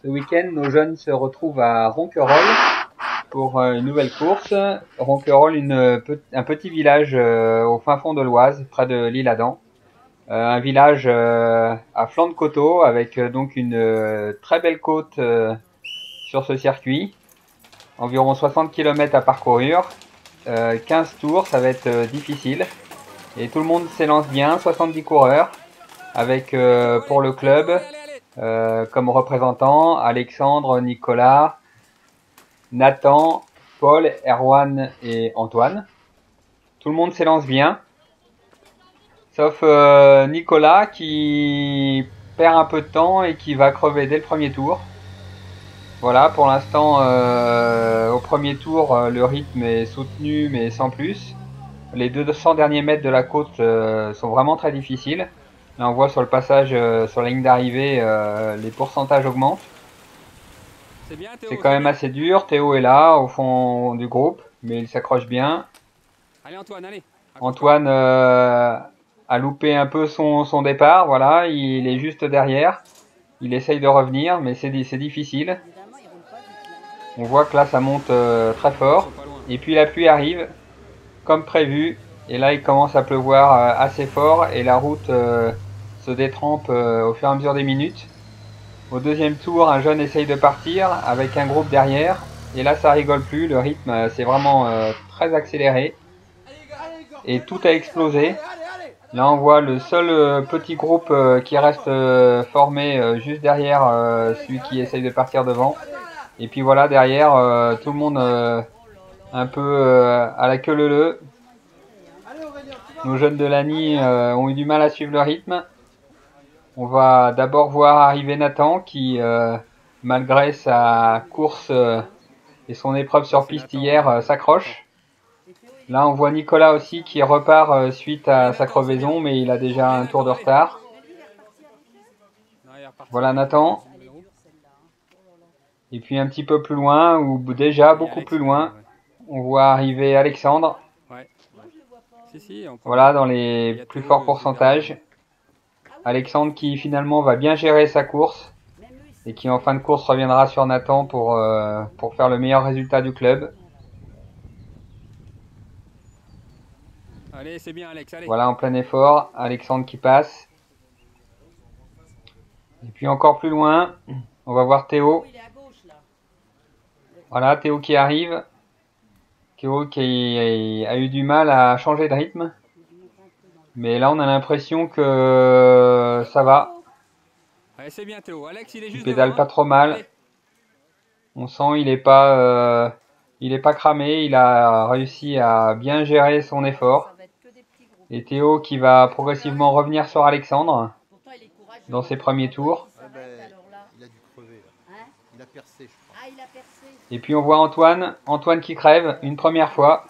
Ce week-end, nos jeunes se retrouvent à Ronquerolles pour une nouvelle course. Ronquerolles, un petit village au fin fond de l'Oise, près de l'Isle-Adam. Un village à flanc de coteau avec donc une très belle côte sur ce circuit. Environ 60 km à parcourir. 15 tours, ça va être difficile. Et tout le monde s'élance bien, 70 coureurs, avec pour le club comme représentants Alexandre, Nicolas, Nathan, Paul, Erwan et Antoine. Tout le monde s'élance bien, sauf Nicolas qui perd un peu de temps et qui va crever dès le premier tour. Voilà, pour l'instant, au premier tour, le rythme est soutenu mais sans plus. Les 200 derniers mètres de la côte sont vraiment très difficiles. Là, on voit sur le passage sur la ligne d'arrivée, les pourcentages augmentent. C'est quand même assez dur. Théo est là, au fond du groupe, mais il s'accroche bien. Allez Antoine, allez. Antoine a loupé un peu son départ. Voilà, il est juste derrière. Il essaye de revenir, mais c'est difficile. On voit que là, ça monte très fort. Et puis la pluie arrive, comme prévu. Et là, il commence à pleuvoir assez fort et la route se détrempe au fur et à mesure des minutes. Au deuxième tour, un jeune essaye de partir avec un groupe derrière. Et là, ça rigole plus. Le rythme, c'est vraiment très accéléré. Et tout a explosé. Là, on voit le seul petit groupe qui reste formé juste derrière celui qui essaye de partir devant. Et puis voilà, derrière, tout le monde un peu à la queue leu-leu. Nos jeunes de l'ANI ont eu du mal à suivre le rythme. On va d'abord voir arriver Nathan qui, malgré sa course et son épreuve sur piste hier, s'accroche. Là, on voit Nicolas aussi qui repart suite à sa crevaison, mais il a déjà un tour de retard. Voilà Nathan. Et puis un petit peu plus loin, ou déjà beaucoup plus loin, on voit arriver Alexandre. Voilà, dans les plus forts pourcentages. Alexandre qui finalement va bien gérer sa course et qui en fin de course reviendra sur Nathan pour faire le meilleur résultat du club. Allez, c'est bien Alex, allez. Voilà, en plein effort, Alexandre qui passe. Et puis encore plus loin, on va voir Théo. Voilà, Théo qui arrive. Théo qui a eu du mal à changer de rythme. Mais là, on a l'impression que ça va. Allez, c'est bien Théo. Alex, il est juste Il pédale devant, pas trop mal. Allez. On sent il est pas cramé. Il a réussi à bien gérer son effort. Et Théo qui va progressivement revenir sur Alexandre dans ses premiers tours. Il a dû crever là. Il a percé, je crois. Et puis on voit Antoine qui crève une première fois.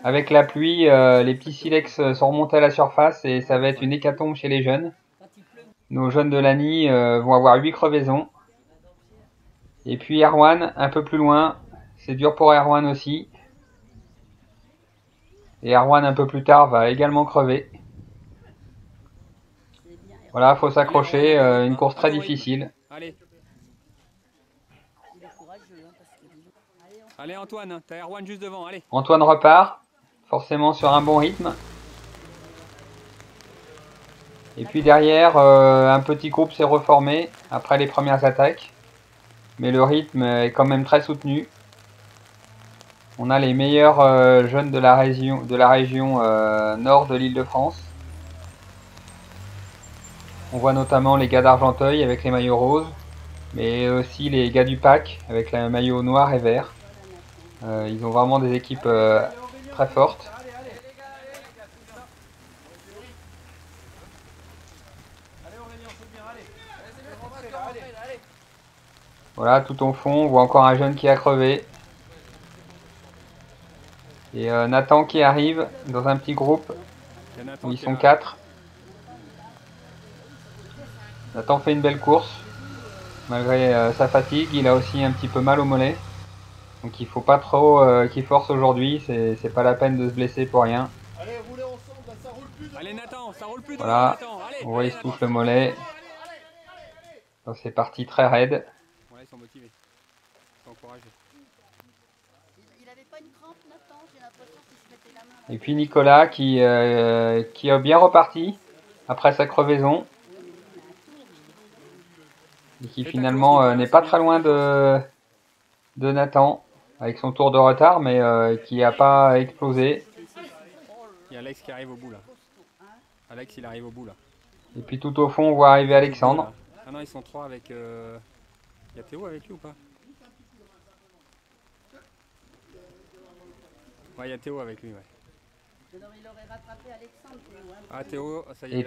Avec la pluie, les petits silex sont remontés à la surface et ça va être une hécatombe chez les jeunes. Nos jeunes de l'ANI vont avoir 8 crevaisons. Et puis Erwan, un peu plus loin. C'est dur pour Erwan aussi. Et Erwan, un peu plus tard, va également crever. Voilà, faut s'accrocher. Une course très difficile. Allez. Allez Antoine, t'as Erwan juste devant, allez. Antoine repart, forcément sur un bon rythme. Et puis derrière, un petit groupe s'est reformé après les premières attaques. Mais le rythme est quand même très soutenu. On a les meilleurs jeunes de la région nord de l'Île-de-France. On voit notamment les gars d'Argenteuil avec les maillots roses, mais aussi les gars du PAC avec les maillots noirs et verts. Ils ont vraiment des équipes très fortes. Voilà, tout au fond, on voit encore un jeune qui a crevé. Et Nathan qui arrive dans un petit groupe où ils sont 4. Nathan fait une belle course. Malgré sa fatigue, il a aussi un petit peu mal au mollet. Donc il faut pas trop qu'il force aujourd'hui, c'est pas la peine de se blesser pour rien. Allez, roulez ensemble, ça roule plus. Allez Nathan, ça roule plus devant Voilà, Nathan, allez. on voit il se touche le mollet. Donc c'est parti très raide. Bon, là, ils sont motivés. Ils sont encouragés. Il avait pas une crampe, Nathan? J'ai l'impression qu'il se mettait la main. Et puis Nicolas qui est bien reparti après sa crevaison. Et qui finalement n'est pas très loin de Nathan, avec son tour de retard, mais qui n'a pas explosé. Il y a Alex qui arrive au bout là. Alex il arrive au bout là. Et puis tout au fond on voit arriver Alexandre. Ah non, ils sont trois avec... Il y a Théo avec lui ou pas? Ouais, il y a Théo avec lui, ouais. Il aurait rattrapé Alexandre, Théo. Hein. Ah Théo, ça y est. Et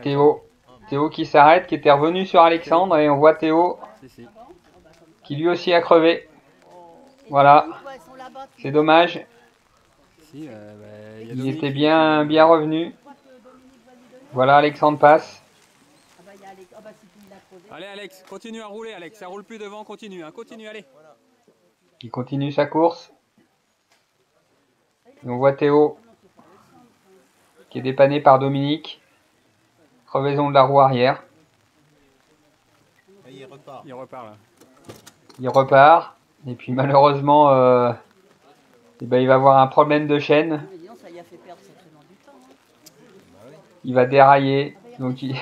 Théo qui s'arrête, qui était revenu sur Alexandre, et on voit Théo Si. qui lui aussi a crevé. Voilà, c'est dommage. Si, Il était bien revenu. Voilà, Alexandre passe. Allez Alex, continue à rouler Alex, ça roule plus devant, continue, hein. Continue, allez. Il continue sa course. Et on voit Théo qui est dépanné par Dominique. Crevaison de la roue arrière. Et il repart. Il repart là. Il repart. Et puis malheureusement, il va avoir un problème de chaîne. Il va dérailler. Donc il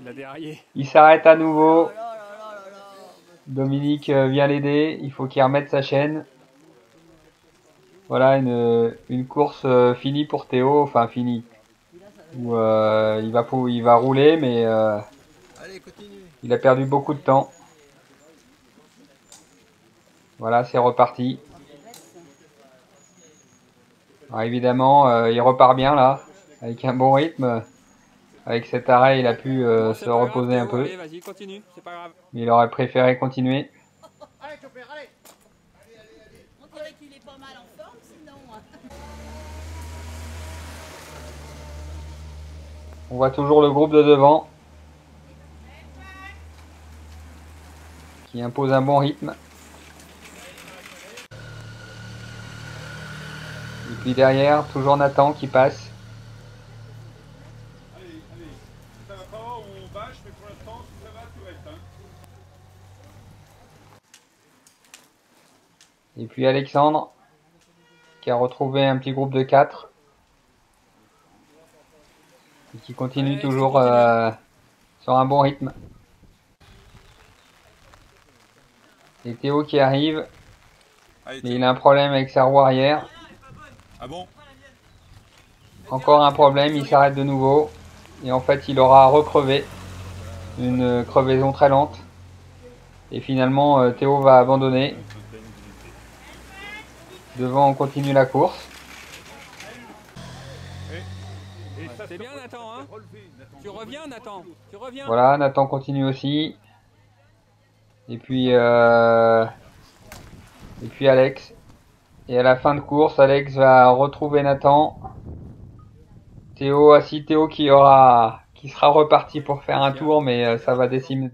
a déraillé. Il s'arrête à nouveau. Dominique vient l'aider. Il faut qu'il remette sa chaîne. Voilà une course finie pour Théo. Enfin finie. Où il va rouler, mais Allez, continue. Il a perdu beaucoup de temps. Voilà, c'est reparti. Alors évidemment, il repart bien là, avec un bon rythme. Avec cet arrêt, il a pu se reposer un peu. Allez, vas-y, continue, c'est pas grave. Mais il aurait préféré continuer. Allez, Chopper, allez. On dirait qu'il est pas mal en forme, sinon. On voit toujours le groupe de devant qui impose un bon rythme. Et puis derrière, toujours Nathan qui passe. Allez, ça va pas, on bâche, mais pour l'instant, si ça va, tu restes. Hein. Et puis Alexandre qui a retrouvé un petit groupe de 4. Et qui continue toujours sur un bon rythme. Et Théo qui arrive. Allez, Mais il a un problème avec sa roue arrière. Ah bon? Encore un problème, il s'arrête de nouveau. Et en fait, il aura recrevé. Une crevaison très lente. Et finalement, Théo va abandonner. Devant, on continue la course. C'est bien Nathan, hein? Tu reviens Nathan, tu reviens. Voilà, Nathan continue aussi. Et puis Alex. Et à la fin de course, Alex va retrouver Nathan. Théo qui sera reparti pour faire un tour, mais ça va décimer